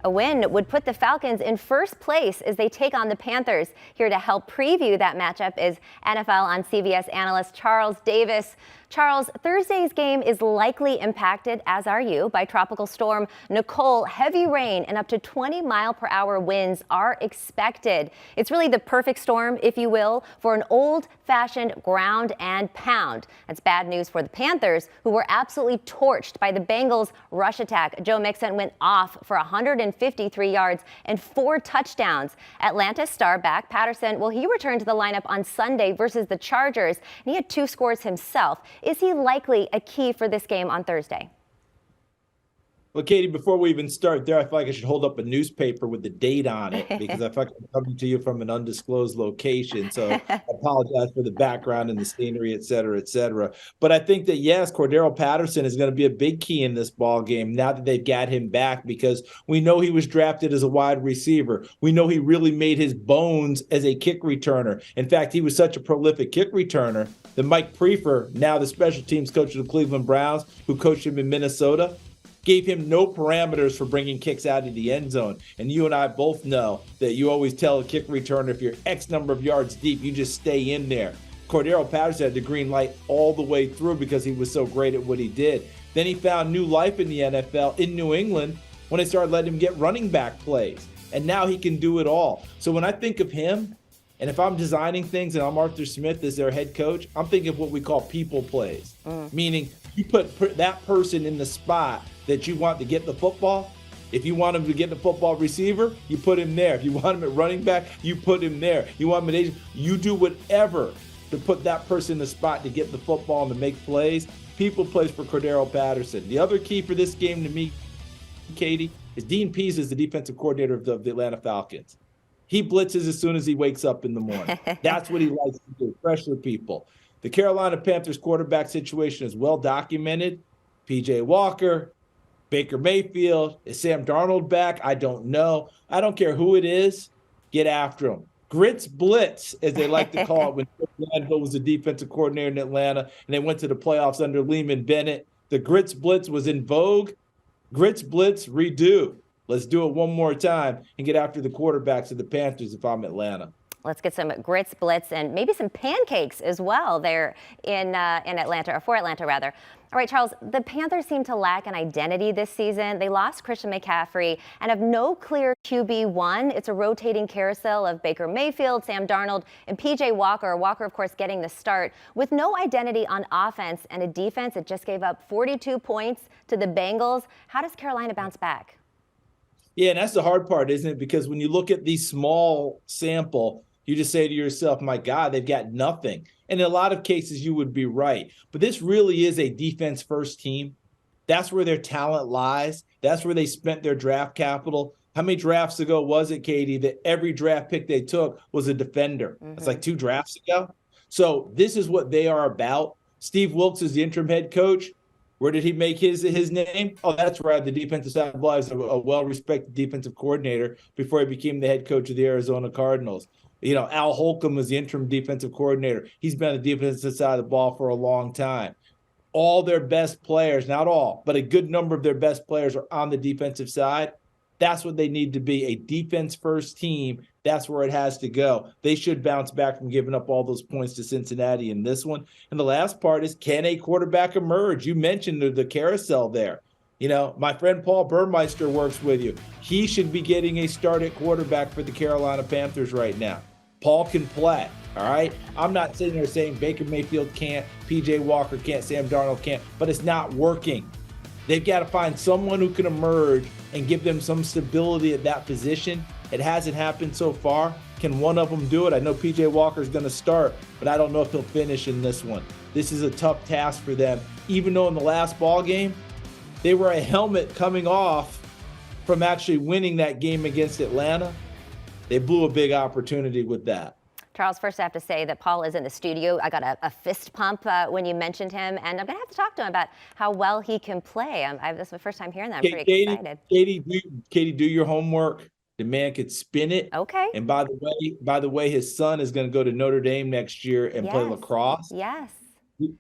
A win would put the Falcons in first place as they take on the Panthers. Here to help preview that matchup is NFL on CBS analyst Charles Davis. Charles, Thursday's game is likely impacted, as are you, by Tropical Storm Nicole. Heavy rain and up to 20-mile-per-hour winds are expected. It's really the perfect storm, if you will, for an old-fashioned ground and pound. That's bad news for the Panthers, who were absolutely torched by the Bengals' rush attack. Joe Mixon went off for 153 yards and 4 touchdowns. Atlanta star back Patterson, well, he returned to the lineup on Sunday versus the Chargers, and he had 2 scores himself. Is he likely a key for this game on Thursday? Well, Katie, before we even start there, I feel like I should hold up a newspaper with the date on it because I feel like I'm coming to you from an undisclosed location. So I apologize for the background and the scenery, et cetera, et cetera. But I think that, yes, Cordero Patterson is going to be a big key in this ball game now that they've got him back, because we know he was drafted as a wide receiver. We know he really made his bones as a kick returner. In fact, he was such a prolific kick returner that Mike Prefer, now the special teams coach of the Cleveland Browns, who coached him in Minnesota, gave him no parameters for bringing kicks out of the end zone. And you and I both know that you always tell a kick returner, if you're X number of yards deep, you just stay in there. Cordero Patterson had the green light all the way through because he was so great at what he did. Then he found new life in the NFL in New England when they started letting him get running back plays. And now he can do it all. So when I think of him, and if I'm designing things and I'm Arthur Smith as their head coach, I'm thinking of what we call people plays, meaning you put that person in the spot that you want to get the football. If you want him to get the football receiver, you put him there. If you want him at running back, you put him there. You want him at agent, you do whatever to put that person in the spot to get the football and to make plays. People plays for Cordero Patterson. The other key for this game to me, Katie, is Dean Pease is the defensive coordinator of the Atlanta Falcons. He blitzes as soon as he wakes up in the morning. That's what he likes to do, pressure people. The Carolina Panthers quarterback situation is well documented. P.J. Walker, Baker Mayfield, is Sam Darnold back? I don't know. I don't care who it is. Get after him. Grits blitz, as they like to call it, when Landville was the defensive coordinator in Atlanta, and they went to the playoffs under Lehman Bennett. The Grits blitz was in vogue. Grits blitz redo. Let's do it one more time and get after the quarterbacks of the Panthers if I'm Atlanta. Let's get some grits, blitz, and maybe some pancakes as well there in Atlanta, or for Atlanta, rather. All right, Charles, the Panthers seem to lack an identity this season. They lost Christian McCaffrey and have no clear QB1. It's a rotating carousel of Baker Mayfield, Sam Darnold, and P.J. Walker. Walker, of course, getting the start. With no identity on offense and a defense that just gave up 42 points to the Bengals, how does Carolina bounce back? Yeah, and that's the hard part, isn't it? Because when you look at the small sample, you just say to yourself, my God, they've got nothing. And in a lot of cases, you would be right. But this really is a defense-first team. That's where their talent lies. That's where they spent their draft capital. How many drafts ago was it, Katie, that every draft pick they took was a defender? It's like 2 drafts ago. So this is what they are about. Steve Wilkes is the interim head coach. Where did he make his name? Oh, that's right. The defensive side of the ball is a well-respected defensive coordinator before he became the head coach of the Arizona Cardinals. You know, Al Holcomb was the interim defensive coordinator. He's been on the defensive side of the ball for a long time. All their best players, not all, but a good number of their best players are on the defensive side. That's what they need to be, a defense-first team. That's where it has to go. They should bounce back from giving up all those points to Cincinnati in this one. And the last part is, can a quarterback emerge? You mentioned the carousel there. You know, my friend Paul Burmeister works with you. He should be getting a start at quarterback for the Carolina Panthers right now. Paul can play, all right? I'm not sitting there saying Baker Mayfield can't, P.J. Walker can't, Sam Darnold can't, but it's not working. They've got to find someone who can emerge and give them some stability at that position. It hasn't happened so far. Can one of them do it? I know P.J. Walker's going to start, but I don't know if he'll finish in this one. This is a tough task for them, even though in the last ball game, they were a helmet coming off from actually winning that game against Atlanta. They blew a big opportunity with that. Charles, first I have to say that Paul is in the studio. I got a fist pump when you mentioned him, and I'm going to have to talk to him about how well he can play. This is my first time hearing that. I'm pretty excited. Katie, do your homework. The man could spin it. Okay. And by the way, his son is going to go to Notre Dame next year and play lacrosse. Yes.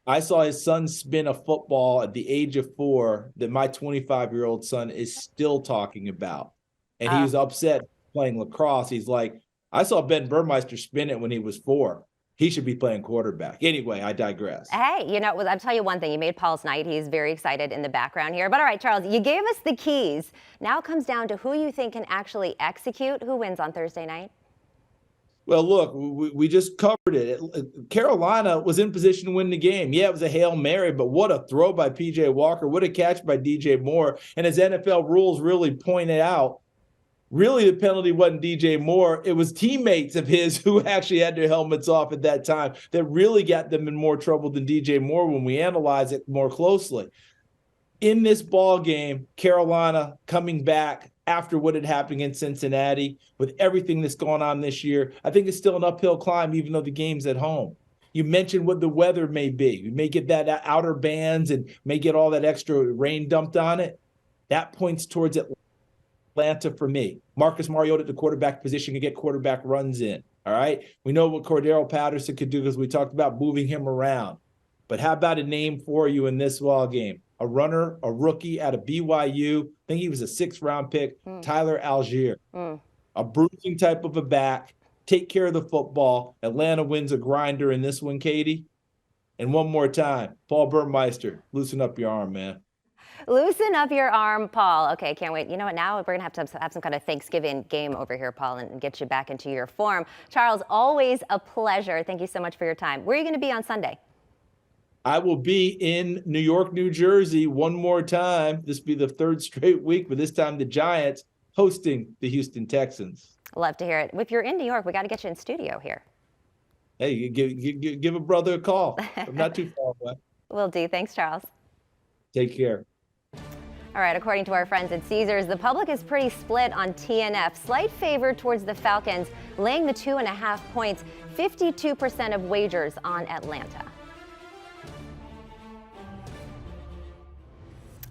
I saw his son spin a football at the age of 4 that my 25-year-old son is still talking about. and he was upset playing lacrosse. He's like, I saw Ben Burmeister spin it when he was 4. He should be playing quarterback. Anyway, I digress. Hey, I'll tell you one thing. You made Paul's night. He's very excited in the background here. But all right, Charles, you gave us the keys. Now it comes down to who you think can actually execute. Who wins on Thursday night? Well, look, we just covered it. Carolina was in position to win the game. Yeah, it was a Hail Mary, but what a throw by P.J. Walker. What a catch by D.J. Moore. And as NFL rules really pointed out, really, the penalty wasn't DJ Moore. It was teammates of his who actually had their helmets off at that time that really got them in more trouble than DJ Moore when we analyze it more closely. In this ball game, Carolina coming back after what had happened in Cincinnati, with everything that's going on this year, I think it's still an uphill climb, even though the game's at home. You mentioned what the weather may be. You may get that outer bands and may get all that extra rain dumped on it. That points towards Atlanta for me. Marcus Mariota at the quarterback position can get quarterback runs in. All right. We know what Cordero Patterson could do because we talked about moving him around. But how about a name for you in this ball game? A runner, a rookie out of BYU. I think he was a 6th-round pick, Tyler Algier. A bruising type of a back. Take care of the football. Atlanta wins a grinder in this one, Katie. And one more time, Paul Burmeister, loosen up your arm, man. Loosen up your arm, Paul. Okay, can't wait. You know what? Now we're going to have some kind of Thanksgiving game over here, Paul, and get you back into your form. Charles, always a pleasure. Thank you so much for your time. Where are you going to be on Sunday? I will be in New York, New Jersey one more time. This will be the 3rd straight week, but this time the Giants hosting the Houston Texans. Love to hear it. If you're in New York, we got to get you in studio here. Hey, give a brother a call. I'm not too far away. Will do. Thanks, Charles. Take care. All right, according to our friends at Caesars, the public is pretty split on TNF. Slight favor towards the Falcons, laying the 2.5 points, 52% of wagers on Atlanta.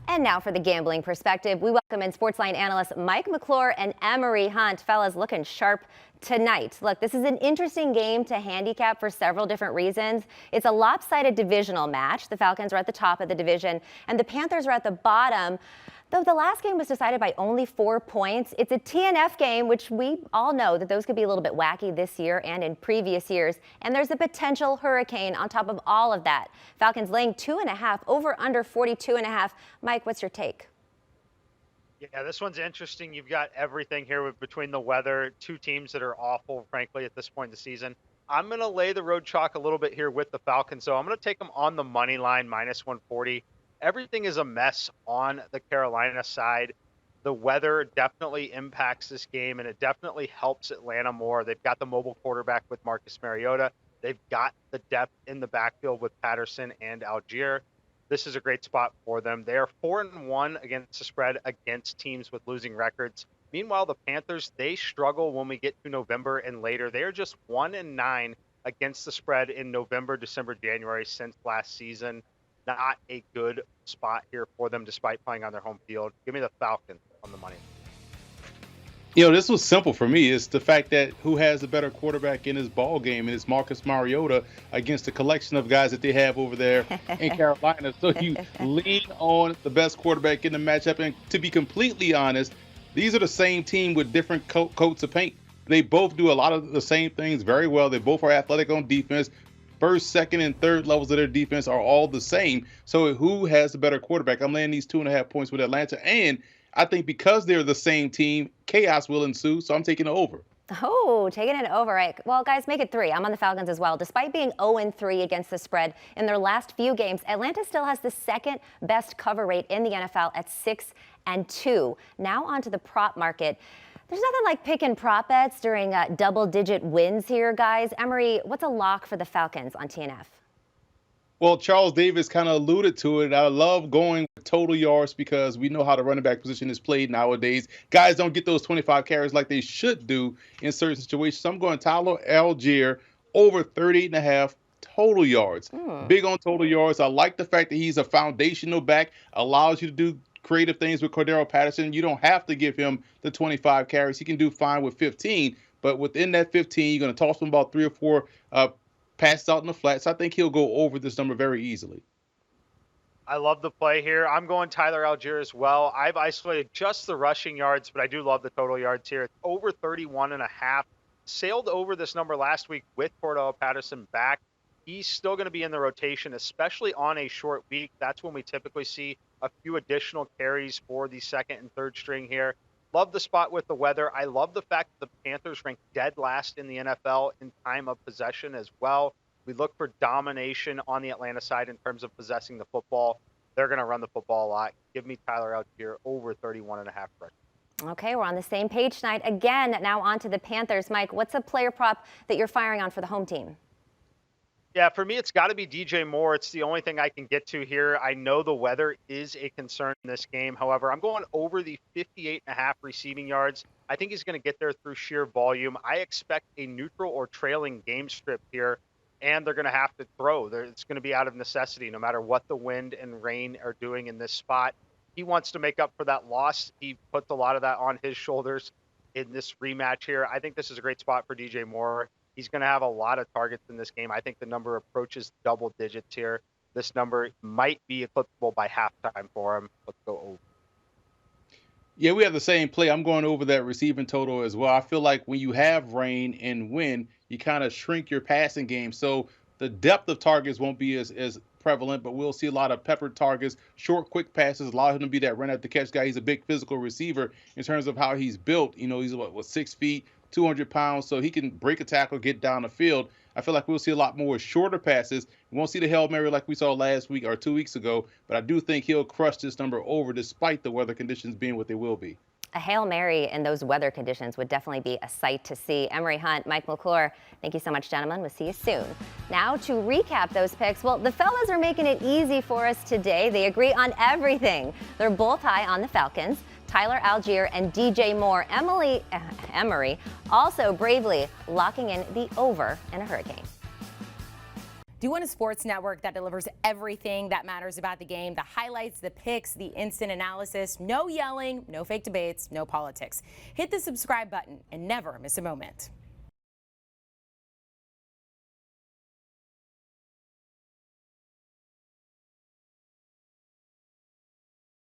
And now for the gambling perspective, we welcome in Sportsline analysts Mike McClure and Emory Hunt. Fellas, looking sharp tonight. Look, this is an interesting game to handicap for several different reasons. It's a lopsided divisional match. The Falcons are at the top of the division, and the Panthers are at the bottom. Though the last game was decided by only 4 points, it's a TNF game, which we all know that those could be a little bit wacky this year and in previous years. And there's a potential hurricane on top of all of that. Falcons laying 2.5, over under 42.5. Mike, what's your take? Yeah, this one's interesting. You've got everything here between the weather, 2 teams that are awful, frankly, at this point in the season. I'm going to lay the road chalk a little bit here with the Falcons, so I'm going to take them on the money line, minus 140. Everything is a mess on the Carolina side. The weather definitely impacts this game, and it definitely helps Atlanta more. They've got the mobile quarterback with Marcus Mariota. They've got the depth in the backfield with Patterson and Algier. This is a great spot for them. They are 4-1 against the spread against teams with losing records. Meanwhile, the Panthers, they struggle when we get to November and later. They are just 1-9 against the spread in November, December, January since last season. Not a good spot here for them despite playing on their home field. Give me the Falcons on the money. This was simple for me. It's the fact that who has the better quarterback in this ball game, and it's Marcus Mariota against the collection of guys that they have over there in Carolina. So you lean on the best quarterback in the matchup. And to be completely honest, these are the same team with different coats of paint. They both do a lot of the same things very well. They both are athletic on defense. First, second, and third levels of their defense are all the same. So who has the better quarterback? I'm laying these 2.5 points with Atlanta. And I think because they're the same team, chaos will ensue. So I'm taking it over. Oh, taking it over. Right. Well, guys, make it 3. I'm on the Falcons as well. Despite being 0-3 against the spread in their last few games, Atlanta still has the 2nd best cover rate in the NFL at 6-2. Now onto the prop market. There's nothing like picking prop bets during double-digit wins here, guys. Emory, what's a lock for the Falcons on TNF? Well, Charles Davis kind of alluded to it. I love going with total yards because we know how the running back position is played nowadays. Guys don't get those 25 carries like they should do in certain situations. So I'm going Tyler Algier over 38.5 total yards. Big on total yards. I like the fact that he's a foundational back, allows you to do creative things with Cordero Patterson. You don't have to give him the 25 carries. He can do fine with 15, but within that 15, you're going to toss him about 3 or 4 passes out in the flat. So I think he'll go over this number very easily. I love the play here. I'm going Tyler Algier as well. I've isolated just the rushing yards, but I do love the total yards here. It's over 31.5. Sailed over this number last week with Cordell Patterson back. He's still going to be in the rotation, especially on a short week. That's when we typically see a few additional carries for the second and third string here. Love the spot with the weather. I love the fact that the Panthers rank dead last in the NFL in time of possession as well. We look for domination on the Atlanta side in terms of possessing the football. They're going to run the football a lot. Give me Tyler out here over 31.5 rushes. Okay, we're on the same page tonight. Again, now on to the Panthers. Mike, what's a player prop that you're firing on for the home team? Yeah, for me, it's got to be DJ Moore. It's the only thing I can get to here. I know the weather is a concern in this game. However, I'm going over the 58.5 receiving yards. I think he's going to get there through sheer volume. I expect a neutral or trailing game script here, and they're going to have to throw. It's going to be out of necessity no matter what the wind and rain are doing in this spot. He wants to make up for that loss. He puts a lot of that on his shoulders in this rematch here. I think this is a great spot for DJ Moore. He's going to have a lot of targets in this game. I think the number approaches double digits here. This number might be eclipsable by halftime for him. Let's go over. Yeah, we have the same play. I'm going over that receiving total as well. I feel like when you have rain and wind, you kind of shrink your passing game. So the depth of targets won't be as prevalent, but we'll see a lot of peppered targets, short, quick passes, allow him to be that run at the catch guy. He's a big physical receiver in terms of how he's built. You know, he's what 6 feet, 200 pounds, so he can break a tackle, get down the field. I feel like we'll see a lot more shorter passes. We won't see the Hail Mary like we saw last week or 2 weeks ago, but I do think he'll crush this number over despite the weather conditions being what they will be. A Hail Mary in those weather conditions would definitely be a sight to see. Emory Hunt, Mike McClure, thank you so much, gentlemen. We'll see you soon. Now to recap those picks, well, the fellas are making it easy for us today. They agree on everything. They're both high on the Falcons. Tyler Algier and DJ Moore. Emory also bravely locking in the over in a hurricane. Do you want a sports network that delivers everything that matters about the game? The highlights, the picks, the instant analysis, no yelling, no fake debates, no politics. Hit the subscribe button and never miss a moment.